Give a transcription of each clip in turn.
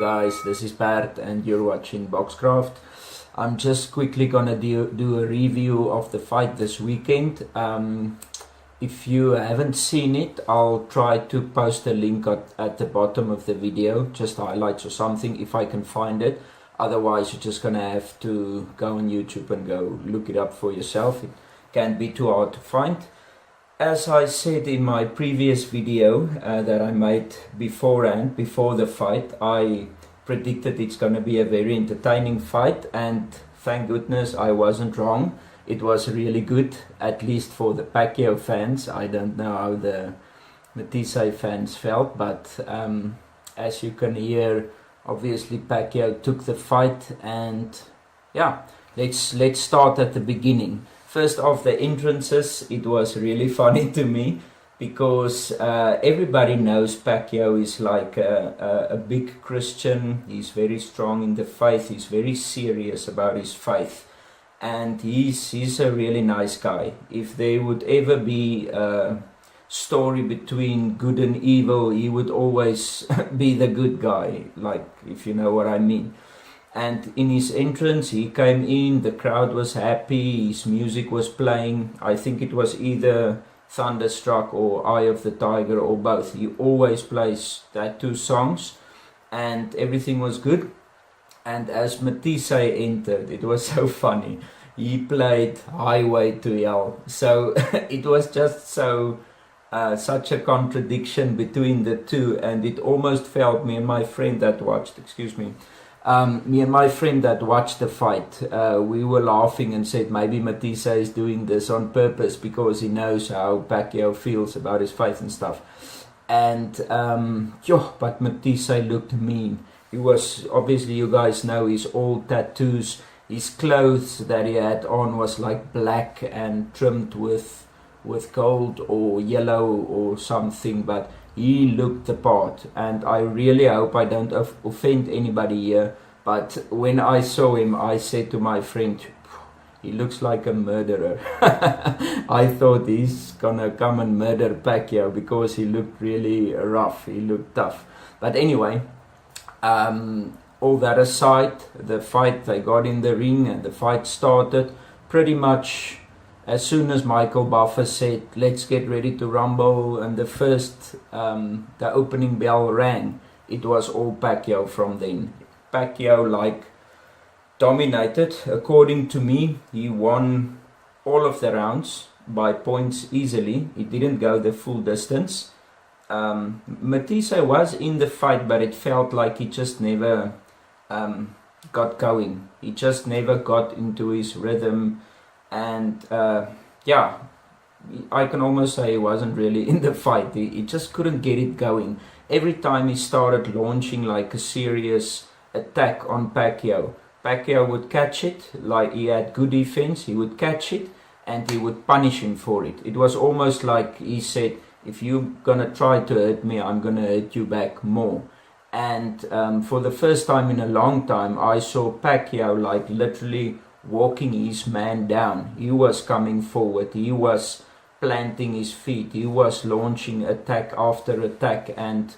guys, this is Bert and you're watching Boxcraft. I'm just quickly gonna do a review of the fight this weekend. If you haven't seen it, I'll try to post a link at the bottom of the video, just highlights or something if I can find it. Otherwise you're just gonna have to go on YouTube and go look it up for yourself. It can't be too hard to find. As I said in my previous video that I made beforehand, before the fight, I predicted it's going to be a very entertaining fight, and thank goodness I wasn't wrong. It was really good, at least for the Pacquiao fans. I don't know how the Matthysse fans felt, but as you can hear, obviously Pacquiao took the fight, and yeah, let's start at the beginning. First off, the entrances, it was really funny to me because everybody knows Pacquiao is like a big Christian. He's very strong in the faith. He's very serious about his faith. And he's a really nice guy. If there would ever be a story between good and evil, he would always be the good guy, like, if you know what I mean. And in his entrance, he came in, the crowd was happy, his music was playing. I think it was either Thunderstruck or Eye of the Tiger or both. He always plays that two songs and everything was good. And as Matthysse entered, it was so funny. He played Highway to Hell. So it was just so such a contradiction between the two, and it almost felt, me and my friend that watched, the fight, we were laughing and said maybe Matthysse is doing this on purpose because he knows how Pacquiao feels about his faith and stuff. And but Matthysse looked mean. He was, obviously you guys know, his old tattoos. His clothes that he had on was like black and trimmed with gold or yellow or something, but he looked the part, and I really hope I don't offend anybody here, but when I saw him, I said to my friend, he looks like a murderer. I thought he's gonna come and murder Pacquiao because he looked really rough, he looked tough. But anyway, all that aside, the fight, they got in the ring and the fight started pretty much. As soon as Michael Buffer said, let's get ready to rumble, and the opening bell rang, it was all Pacquiao from then. Pacquiao dominated. According to me, he won all of the rounds by points easily. He didn't go the full distance. Matthysse was in the fight, but it felt like he just never got going. He just never got into his rhythm. And I can almost say he wasn't really in the fight. He just couldn't get it going. Every time he started launching like a serious attack on Pacquiao, Pacquiao would catch it, like he had good defense, he would catch it and he would punish him for it. It was almost like he said, if you're gonna try to hurt me, I'm gonna hurt you back more. And for the first time in a long time, I saw Pacquiao like literally walking his man down. He was coming forward, he was planting his feet, he was launching attack after attack, and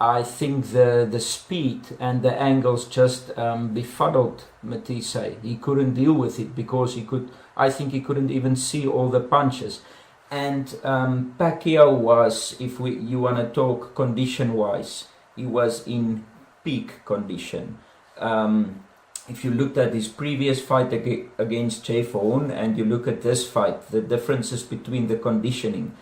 I think the speed and the angles just befuddled Matthysse. He couldn't deal with it because I think he couldn't even see all the punches. And Pacquiao was, if you want to talk condition wise, he was in peak condition. If you looked at his previous fight against Jeff Horn and you look at this fight, the differences between the conditioning.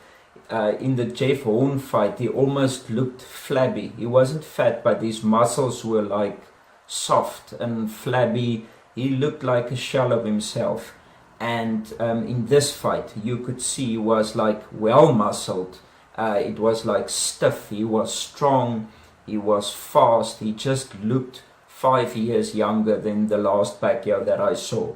In the Jeff Horn fight, he almost looked flabby. He wasn't fat, but his muscles were like soft and flabby. He looked like a shell of himself. And in this fight, you could see he was like well muscled. It was like stiff. He was strong. He was fast. He just looked 5 years younger than the last Pacquiao that I saw.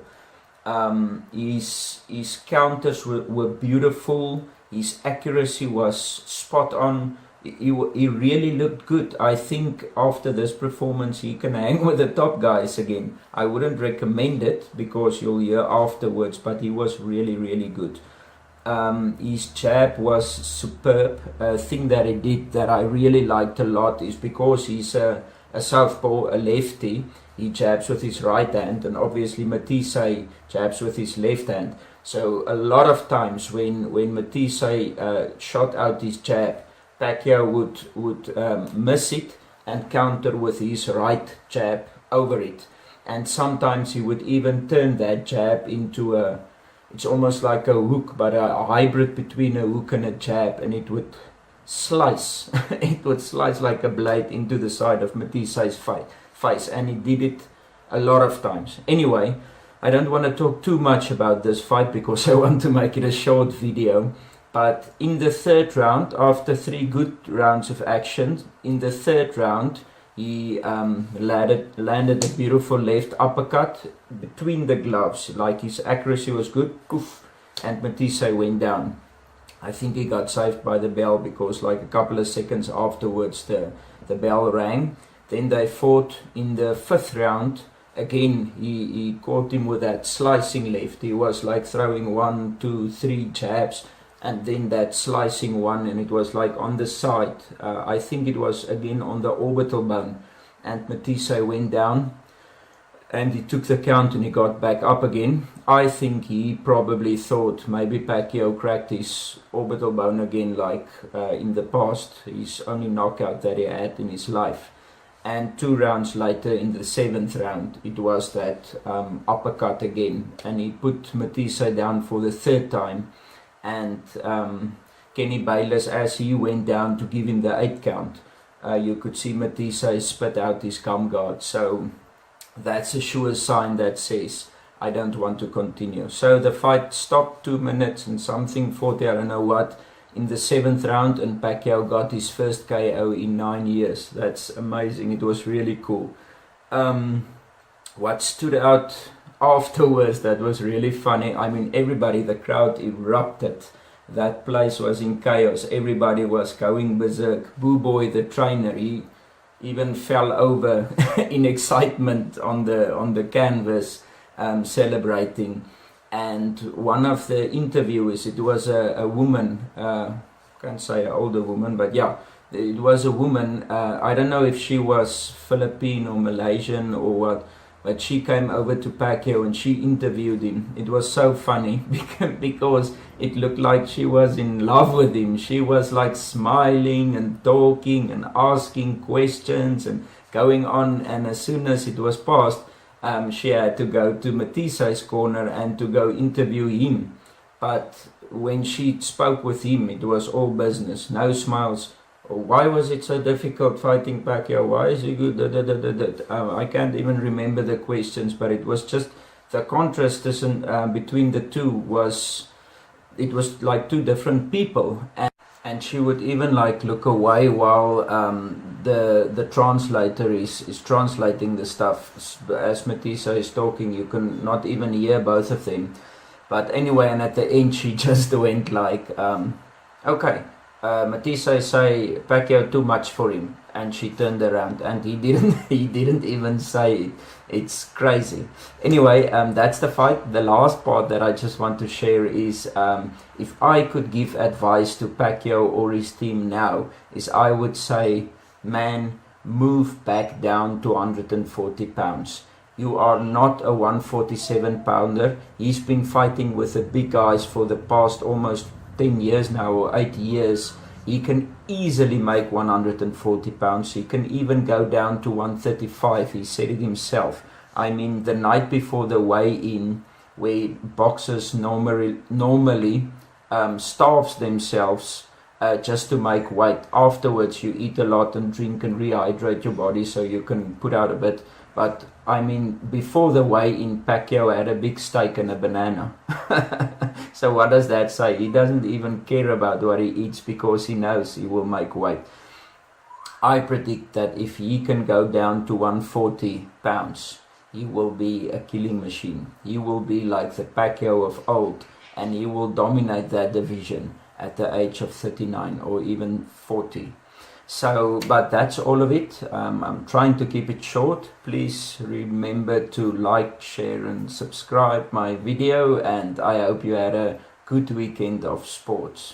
His counters were beautiful. His accuracy was spot on. He really looked good. I think after this performance he can hang with the top guys again. I wouldn't recommend it because you'll hear afterwards, but he was really, really good. His jab was superb. A thing that he did that I really liked a lot is because he's a a southpaw, a lefty, he jabs with his right hand, and obviously Matthysse jabs with his left hand. So a lot of times when Matthysse shot out his jab, Pacquiao would miss it and counter with his right jab over it. And sometimes he would even turn that jab into it's almost like a hook, but a hybrid between a hook and a jab, and it would slice, it would slice like a blade into the side of Matthysse face, and he did it a lot of times. Anyway, I don't want to talk too much about this fight because I want to make it a short video. But in the third round, after 3 good rounds of action, in the third round, he landed a beautiful left uppercut between the gloves. Like, his accuracy was good, poof, and Matthysse went down. I think he got saved by the bell because like a couple of seconds afterwards the bell rang. Then they fought in the 5th round. Again, he caught him with that slicing left. He was like throwing 1, 2, 3 jabs, and then that slicing one, and it was like on the side. I think it was again on the orbital bone, and Matthysse went down, and he took the count and he got back up again. I think he probably thought maybe Pacquiao cracked his orbital bone again, like in the past, his only knockout that he had in his life. And 2 rounds later, in the 7th round, it was that uppercut again, and he put Matthysse down for the 3rd time. And Kenny Bayless, as he went down to give him the 8 count, you could see Matthysse spit out his gum guard. So that's a sure sign that says, I don't want to continue. So the fight stopped 2 minutes and something, 40, I don't know what, in the 7th round, and Pacquiao got his first KO in 9 years. That's amazing. It was really cool. What stood out afterwards that was really funny, I mean, everybody, the crowd erupted. That place was in chaos. Everybody was going berserk. Boo Boy, the trainer, he even fell over in excitement on the canvas, celebrating. And one of the interviewers, it was a woman, can't say an older woman, but yeah, it was a woman. I don't know if she was Philippine or Malaysian or what, but she came over to Pacquiao and she interviewed him. It was so funny because it looked like she was in love with him. She was like smiling and talking and asking questions and going on. And as soon as it was past, she had to go to Matthysse corner and to go interview him. But when she spoke with him, it was all business, no smiles. Why was it so difficult fighting Pacquiao? Why is he good? I can't even remember the questions, but it was just the contrast between the two was, it was like 2 different people. And she would even like look away while the translator is translating the stuff. As Matthysse is talking, you can not even hear both of them. But anyway, and at the end she just went like, okay, Matthysse say Pacquiao too much for him, and she turned around and he didn't even say it. It's crazy. Anyway, that's the fight. The last part that I just want to share is, if I could give advice to Pacquiao or his team now, is I would say, man, move back down to 140 pounds. You are not a 147 pounder. He's been fighting with the big guys for the past almost 10 years now, or 8 years. He can easily make 140 pounds. He can even go down to 135. He said it himself. I mean, the night before the weigh-in, where boxers normally starves themselves just to make weight. Afterwards, you eat a lot and drink and rehydrate your body so you can put out a bit. But I mean, before the weigh-in, Pacquiao had a big steak and a banana. So what does that say? He doesn't even care about what he eats because he knows he will make weight. I predict that if he can go down to 140 pounds, he will be a killing machine. He will be like the Pacquiao of old, and he will dominate that division at the age of 39 or even 40. So, but that's all of it. I'm trying to keep it short. Please remember to like, share and subscribe my video, and I hope you had a good weekend of sports.